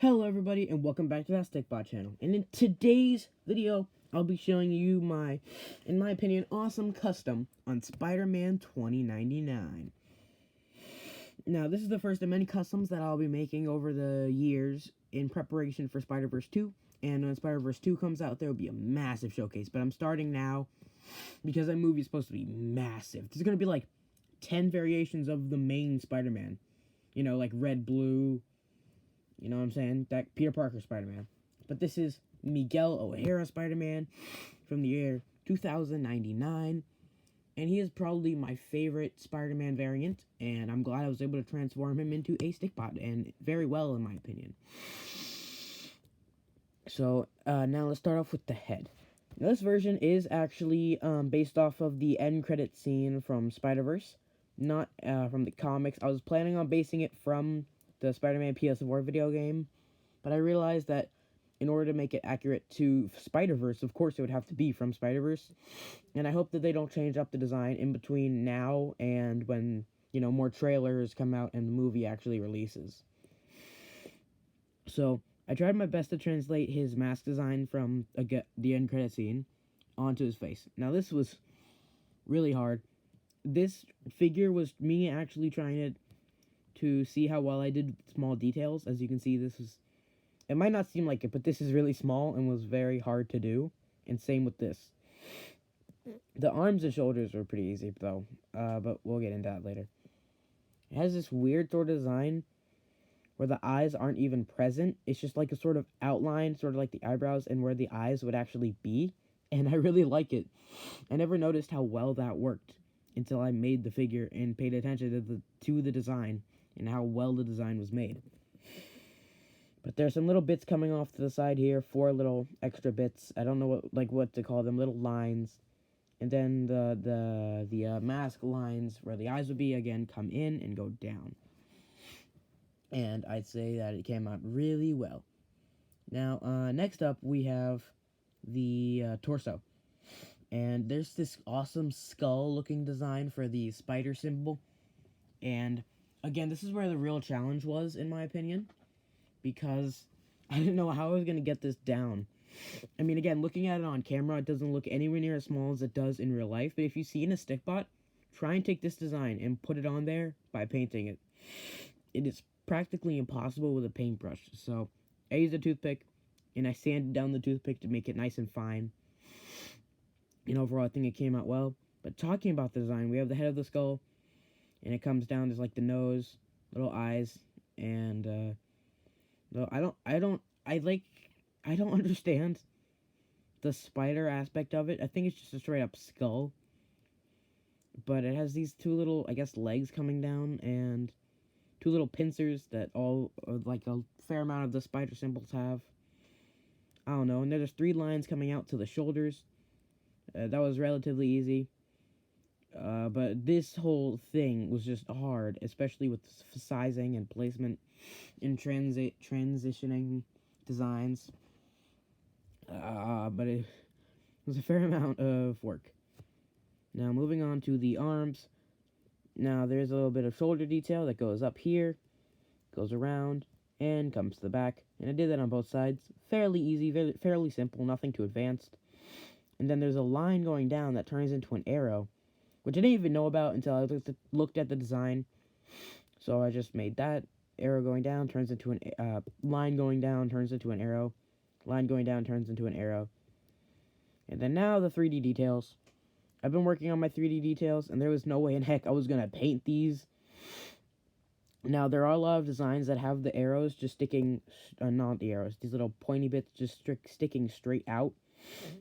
Hello everybody and welcome back to that Stikbot channel. And in today's video, I'll be showing you my, in my opinion, awesome custom on Spider-Man 2099. Now, this is the first of many customs that I'll be making over the years in preparation for Spider-Verse 2. And when Spider-Verse 2 comes out, there will be a massive showcase. But I'm starting now because that movie is supposed to be massive. There's going to be like 10 variations of the main Spider-Man. You know, like red, blue, you know what I'm saying? That Peter Parker Spider-Man. But this is Miguel O'Hara Spider-Man from the year 2099. And he is probably my favorite Spider-Man variant. And I'm glad I was able to transform him into a Stikbot. And very well, in my opinion. So, now let's start off with the head. Now, this version is actually based off of the end credit scene from Spider-Verse. Not from the comics. I was planning on basing it from the Spider-Man PS4 video game, but I realized that in order to make it accurate to Spider-Verse, of course it would have to be from Spider-Verse, and I hope that they don't change up the design in between now and when, you know, more trailers come out and the movie actually releases. So, I tried my best to translate his mask design from the end credit scene onto his face. Now, this was really hard. This figure was me actually trying to see how well I did with small details. As you can see, this is, it might not seem like it, but this is really small and was very hard to do. And same with this. The arms and shoulders were pretty easy, though, but we'll get into that later. It has this weird sort of design where the eyes aren't even present. It's just like a sort of outline, sort of like the eyebrows, and where the eyes would actually be. And I really like it. I never noticed how well that worked until I made the figure and paid attention to the design and how well the design was made. But there's some little bits coming off to the side here, 4 little extra bits. I don't know what to call them, little lines. And then the mask lines where the eyes would be, again, come in and go down. And I'd say that it came out really well. Now, next up we have the torso. And there's this awesome skull-looking design for the spider symbol. And again, this is where the real challenge was, in my opinion, because I didn't know how I was going to get this down. I mean, again, looking at it on camera, it doesn't look anywhere near as small as it does in real life, but if you see in a Stikbot, try and take this design and put it on there by painting it. It is practically impossible with a paintbrush, so I used a toothpick, and I sanded down the toothpick to make it nice and fine. And overall, I think it came out well. But talking about the design, we have the head of the skull, and it comes down, there's like the nose, little eyes, and I don't understand the spider aspect of it. I think it's just a straight up skull. But it has these 2 little, I guess, legs coming down, and 2 little pincers that all, like a fair amount of the spider symbols have. I don't know, and there's 3 lines coming out to the shoulders. That was relatively easy. But this whole thing was just hard, especially with sizing and placement and transitioning designs. But it was a fair amount of work. Now, moving on to the arms. Now, there's a little bit of shoulder detail that goes up here, goes around, and comes to the back. And I did that on both sides. Fairly easy, fairly simple, nothing too advanced. And then there's a line going down that turns into an arrow, which I didn't even know about until I looked at the design. So I just made that. Arrow going down turns into an line going down turns into an arrow. Line going down turns into an arrow. And then now the 3D details. I've been working on my 3D details, and there was no way in heck I was going to paint these. Now, there are a lot of designs that have the arrows just sticking, not the arrows, these little pointy bits just sticking straight out,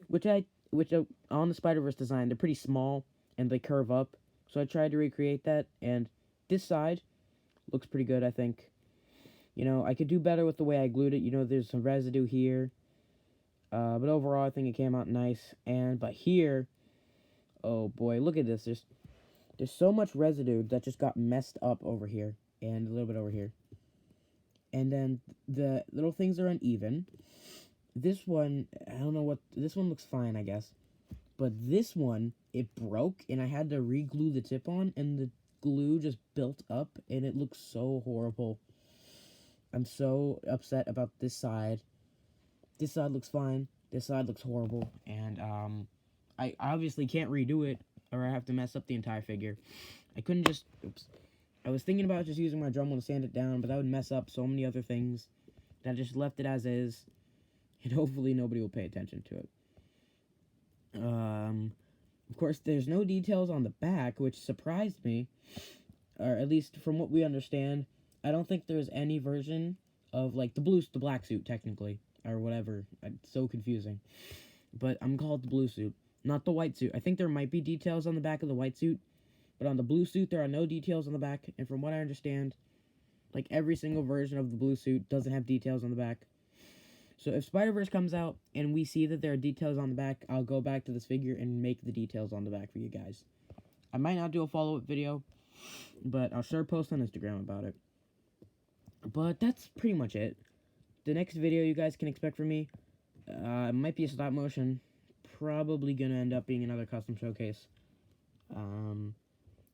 which on the Spider-Verse design, they're pretty small, and they curve up, so I tried to recreate that, and this side looks pretty good, I think. You know, I could do better with the way I glued it. You know, there's some residue here, but overall, I think it came out nice, but here, oh boy, look at this, there's so much residue that just got messed up over here, and a little bit over here. And then the little things are uneven. This one, I don't know what, this one looks fine, I guess. But this one, it broke, and I had to re-glue the tip on, and the glue just built up, and it looks so horrible. I'm so upset about this side. This side looks fine. This side looks horrible. And, I obviously can't redo it, or I have to mess up the entire figure. I couldn't just... Oops. I was thinking about just using my Dremel to sand it down, but that would mess up so many other things that I just left it as is, and hopefully nobody will pay attention to it. Of course, there's no details on the back, which surprised me, or at least from what we understand. I don't think there's any version of, like, the black suit, technically, or whatever. It's so confusing. But I'm called the blue suit, not the white suit. I think there might be details on the back of the white suit, but on the blue suit, there are no details on the back, and from what I understand, like, every single version of the blue suit doesn't have details on the back. So if Spider-Verse comes out and we see that there are details on the back, I'll go back to this figure and make the details on the back for you guys. I might not do a follow-up video, but I'll sure post on Instagram about it. But that's pretty much it. The next video you guys can expect from me, it might be a stop motion. Probably gonna end up being another custom showcase.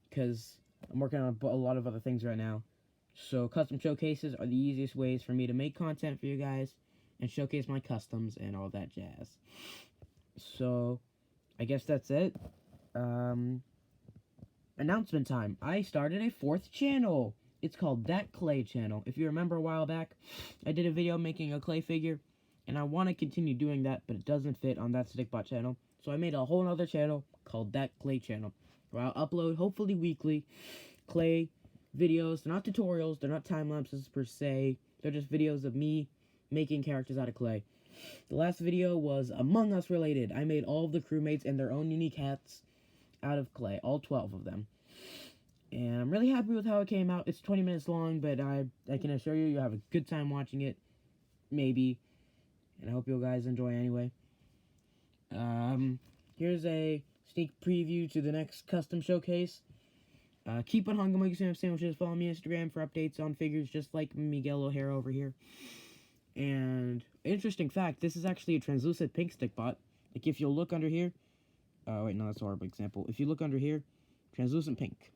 Because I'm working on a lot of other things right now. So custom showcases are the easiest ways for me to make content for you guys and showcase my customs and all that jazz. So, I guess that's it. Announcement time. I started a 4th channel. It's called That Clay Channel. If you remember a while back, I did a video making a clay figure, and I want to continue doing that, but it doesn't fit on that Stikbot channel. So I made a whole other channel called That Clay Channel, where I'll upload, hopefully weekly, clay videos. They're not tutorials, they're not time-lapses per se. They're just videos of me making characters out of clay. The last video was Among Us related. I made all of the crewmates and their own unique hats out of clay, all 12 of them. And I'm really happy with how it came out. It's 20 minutes long, but I can assure you you'll have a good time watching it. Maybe. And I hope you guys enjoy anyway. Here's a sneak preview to the next custom showcase. Keep on hungry my sandwiches. Follow me on Instagram for updates on figures just like Miguel O'Hara over here. And interesting fact, this is actually a translucent pink Stikbot. Like if you'll look under here. Oh wait, no, that's a horrible example. If you look under here, translucent pink.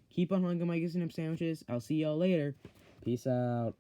Keep on hungry my sandwiches. I'll see y'all later. Peace out.